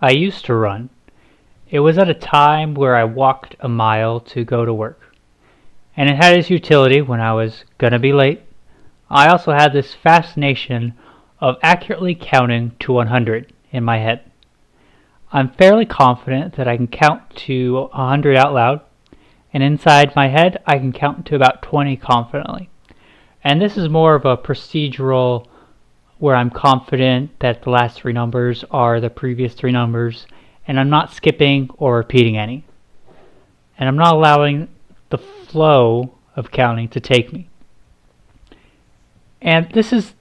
I used to run. It was at a time where I walked a mile to go to work, and it had its utility when I was gonna be late. I also had this fascination of accurately counting to 100 in my head. I'm fairly confident that I can count to 100 out loud, and inside my head I can count to about 20 confidently. And this is more of a procedural where I'm confident that the last three numbers are the previous three numbers, and I'm not skipping or repeating any. And I'm not allowing the flow of counting to take me. And this is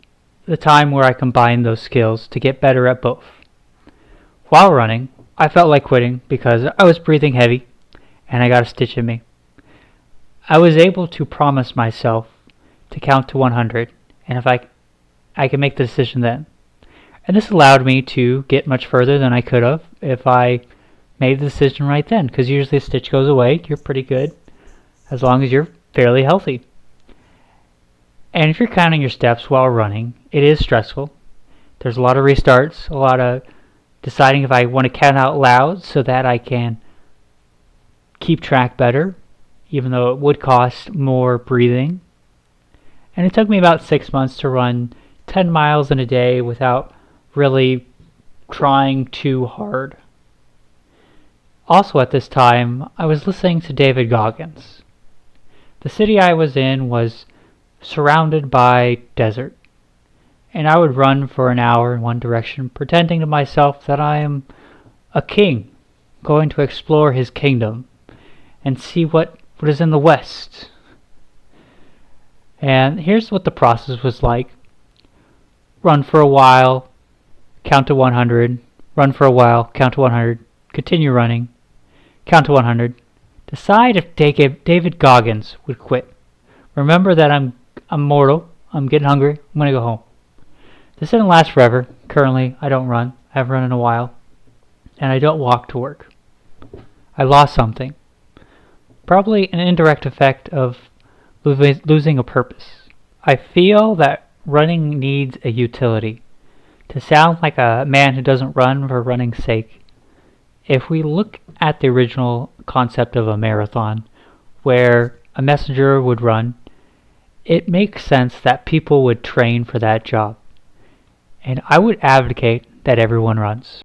the time where I combine those skills to get better at both. While running, I felt like quitting because I was breathing heavy and I got a stitch in me. I was able to promise myself to count to 100, and if I could make the decision then. And this allowed me to get much further than I could have if I made the decision right then, because usually a stitch goes away, you're pretty good, as long as you're fairly healthy. And if you're counting your steps while running, it is stressful. There's a lot of restarts, a lot of deciding if I want to count out loud so that I can keep track better, even though it would cost more breathing. And it took me about 6 months to run 10 miles in a day without really trying too hard. Also at this time, I was listening to David Goggins. The city I was in was surrounded by desert, and I would run for an hour in one direction, pretending to myself that I am a king, going to explore his kingdom and see what is in the west. And here's what the process was like. Run for a while, count to 100, run for a while, count to 100, continue running, count to 100. Decide if David Goggins would quit. Remember that I'm mortal, I'm getting hungry, I'm going to go home. This didn't last forever. Currently, I don't run. I haven't run in a while. And I don't walk to work. I lost something. Probably an indirect effect of losing a purpose. I feel that running needs a utility. To sound like a man who doesn't run for running's sake, if we look at the original concept of a marathon, where a messenger would run, it makes sense that people would train for that job. And I would advocate that everyone runs.